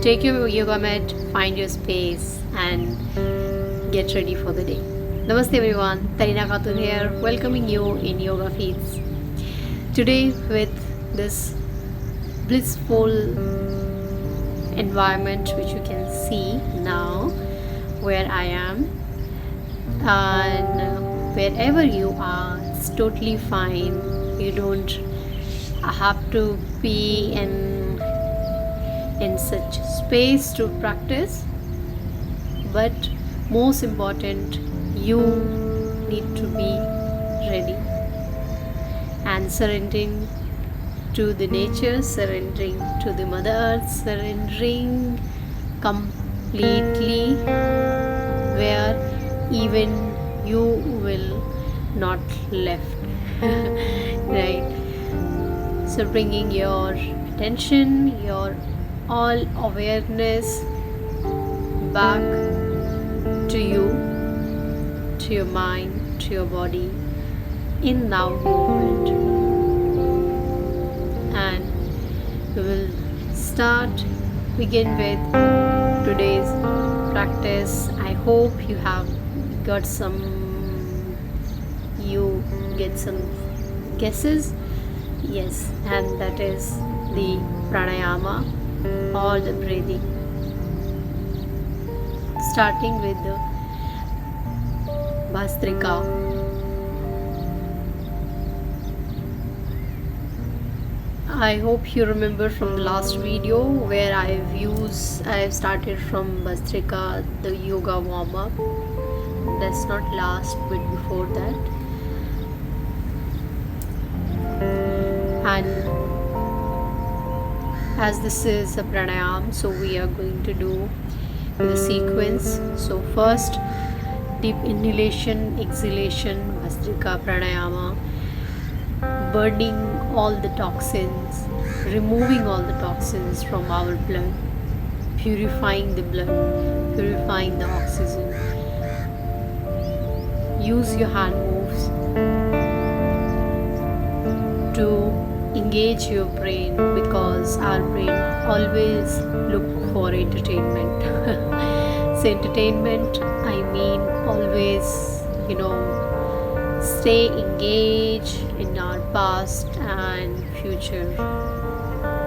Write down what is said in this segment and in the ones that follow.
Take your yoga mat, find your space, and get ready for the day. Namaste everyone, Tarina Khatun here, welcoming you in Yoga Feeds. Today, with this blissful environment which you can see now, where I am, and wherever you are, it's totally fine. You don't have to be in such space to practice, but most important, you need to be ready and surrendering to the nature, surrendering to the Mother Earth, surrendering completely, where even you will not left. Right? So bringing your attention, your all awareness back to you, to your mind, to your body, in now moment. And we will begin with today's practice. I hope you get some guesses. Yes, and that is the pranayama or the breathing. Starting with the Bhastrika. I hope you remember from the last video where I have started from Bhastrika, the yoga warm up. That's not last, but before that. And as this is a pranayam, so we are going to do the sequence. So first, deep inhalation, exhalation, Bhastrika pranayama, burning all the toxins, removing all the toxins from our blood, purifying the blood, purifying the oxygen. Use your hand moves to engage your brain, because our brain always look for entertainment. So entertainment, I mean always, stay engaged in our past and future.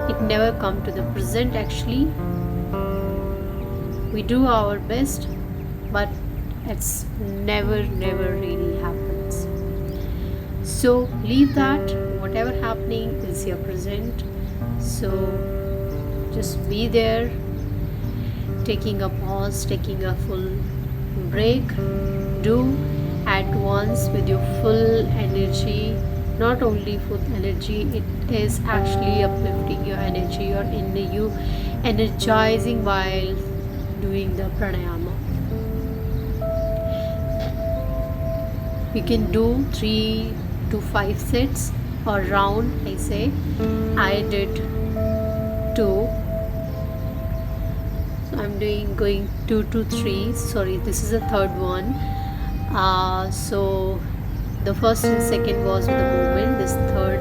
It never come to the present actually. We do our best, but it's never really happens. So leave that. Whatever happening is your present. So just be there, taking a pause, taking a full break. Do at once with your full energy. Not only full energy, it is actually uplifting your energy or you energizing while doing the pranayama. You can do 3 to 5 sets or round. I say I did 2, so I'm going 2 to 3. Sorry, this is the third one. So the first and second was with the movement. This third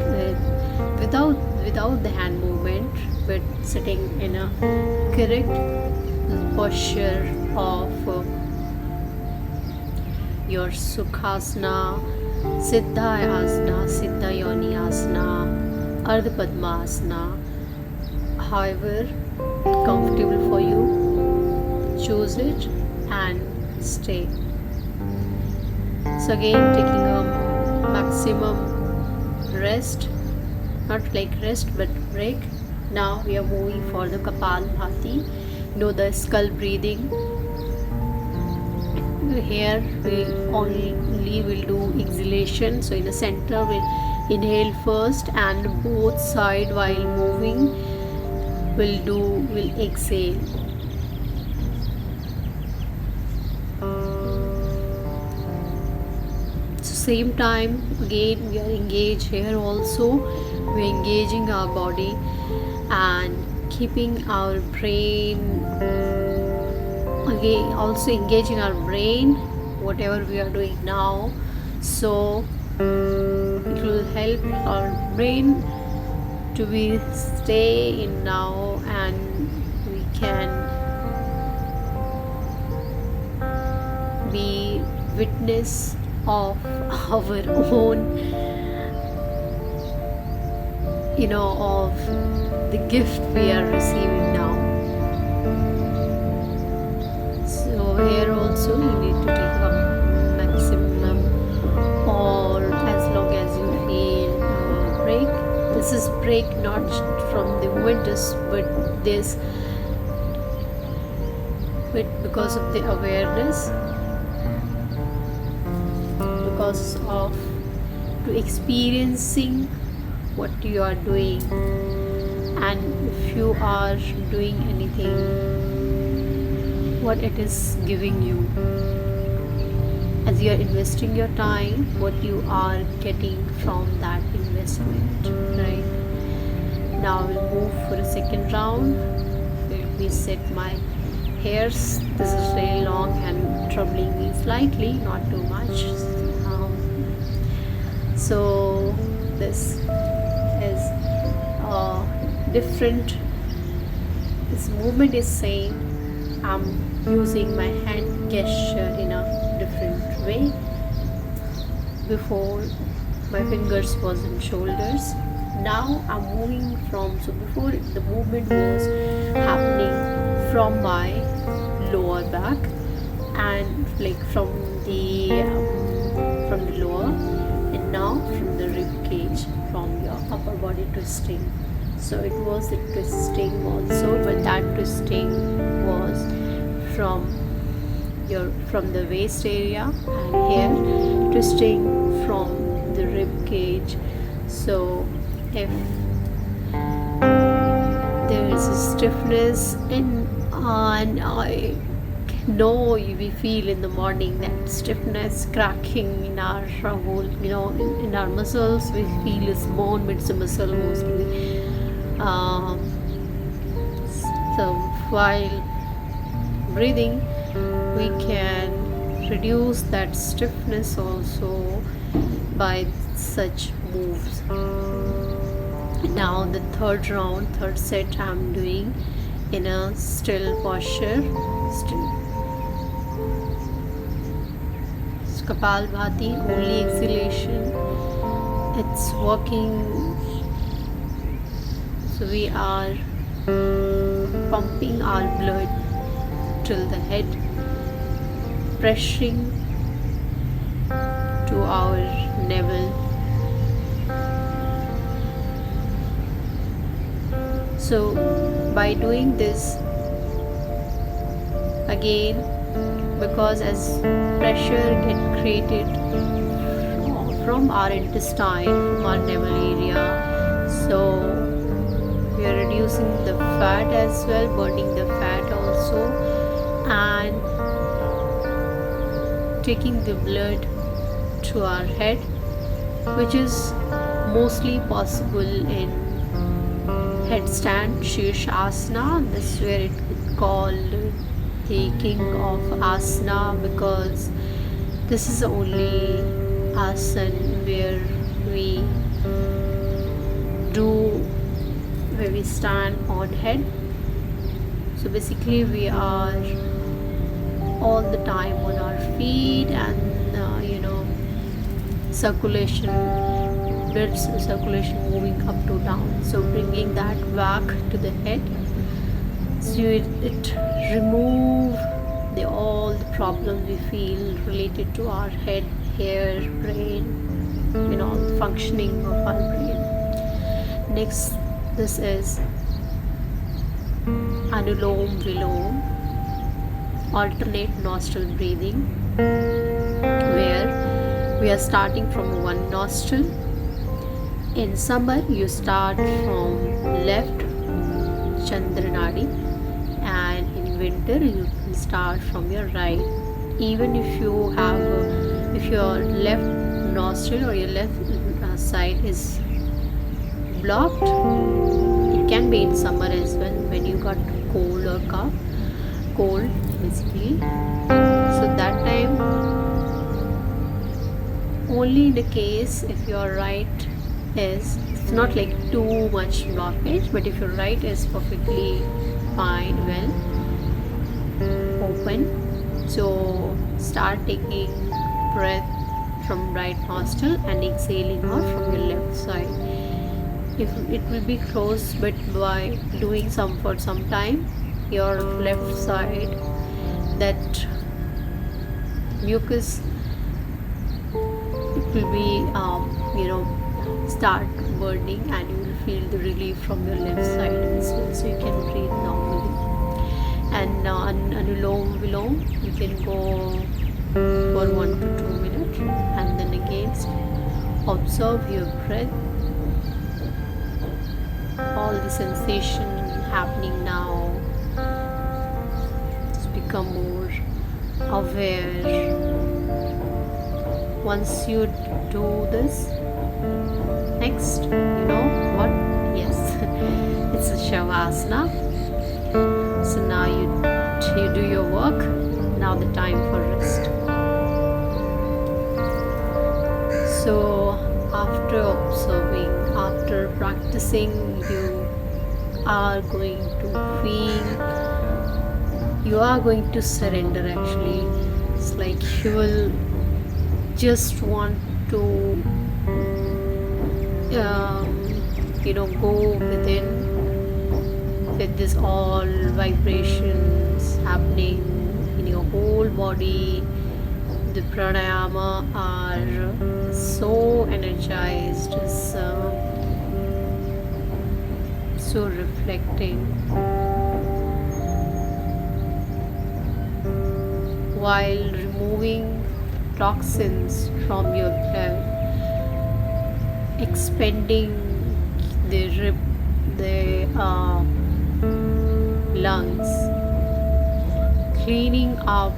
without the hand movement, but sitting in a correct posture of your Sukhasana, Siddha Asana, Siddha Yoni Asana, Ardha Padmasana. However comfortable for you, choose it and stay. So again, taking a maximum rest, not like rest but break. Now we are moving for the Kapalbhati. The skull breathing. Here we only will do exhalation. So in the center we'll inhale first, and both side while moving we'll exhale. So same time again we are engaged here also. We're engaging our body and keeping our brain, again also engaging our brain, whatever we are doing now. So it will help our brain to be stay in now, and we can be witness of our own, of the gift we are receiving now. So here also you need to take a maximum, or as long as you feel break. This is break not from the momentous, but because of the awareness, because of to experiencing what you are doing, and if you are doing anything, what it is giving you. As you are investing your time, what you are getting from that investment, right? Now we'll move for a second round. Let me set my hairs. This is very long and troubling me slightly, not too much. So this is different. This movement is same. I'm using my hand gesture in a different way. Before, my fingers was in shoulders. Now I'm moving from, so before the movement was happening from my lower back, and like from the lower, and now from the rib cage, from your upper body twisting. So it was the twisting also, but that twisting was from the waist area, and here twisting from the rib cage. So if there is a stiffness and I know we feel in the morning that stiffness cracking in our whole, in our muscles, we feel is bone mid's muscle mostly. So while breathing, we can reduce that stiffness also by such moves. Now the third set I'm doing in a still posture. Kapalbhati, only exhalation. It's working. So we are pumping our blood till the head, pressuring to our navel. So by doing this, again, because as pressure get created from our intestine, from our navel area, so we are reducing the fat as well, burning the fat also, and taking the blood to our head, which is mostly possible in headstand Shirshasana. This is where it's called the king of asana, because this is the only asana where we stand on head. So basically we are all the time on our feet, and blood circulation moving up to down, so bringing that back to the head. So it remove all the problems we feel related to our head, hair, brain, the functioning of our brain. Next, this is Anulom Vilom, alternate nostril breathing, where we are starting from one nostril. In summer, you start from left Chandranadi, and in winter, you can start from your right. Even if your left nostril or your left side is blocked, it can be in summer as well, when you got cold or cold basically. So that time, only in the case if your right is, it's not like too much blockage, but if your right is perfectly spine well open. So start taking breath from right nostril and exhaling out from your left side. If it will be closed, but by doing some for some time, your left side, that mucus, it will be start burning, and you will feel the relief from your left side as well, so you can breathe normally. And anulom vilom, you can go for 1 to 2 minutes, and then again observe your breath, all the sensation happening now. Just become more aware. Once you do this, next, you know what? Yes, it's a shavasana. So now you do your work. Now the time for rest. So after observing, after practicing, you are going to feel, you are going to surrender actually. It's like you will just want to go within with this all vibrations happening in your whole body. The pranayama are so energized, so reflecting, while removing toxins from your blood, expanding the lungs, cleaning up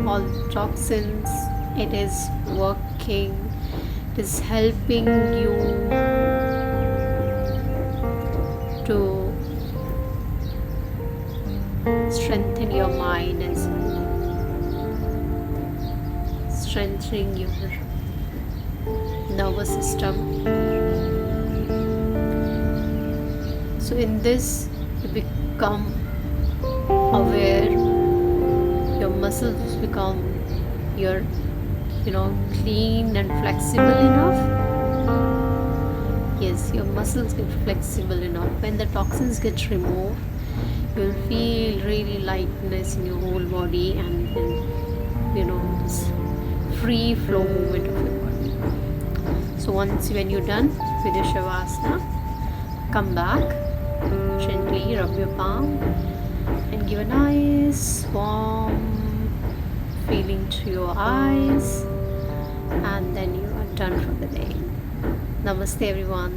all the toxins. It is working, it is helping you to strengthen your mind as well, strengthening your nervous system. So in this, you become aware, your muscles become clean and flexible enough. Yes, your muscles get flexible enough. When the toxins get removed, you'll feel really lightness in your whole body, and then this free flow movement of your body. So when you're done with your shavasana, come back, gently rub your palm and give a nice warm feeling to your eyes, and then you are done for the day. Namaste everyone.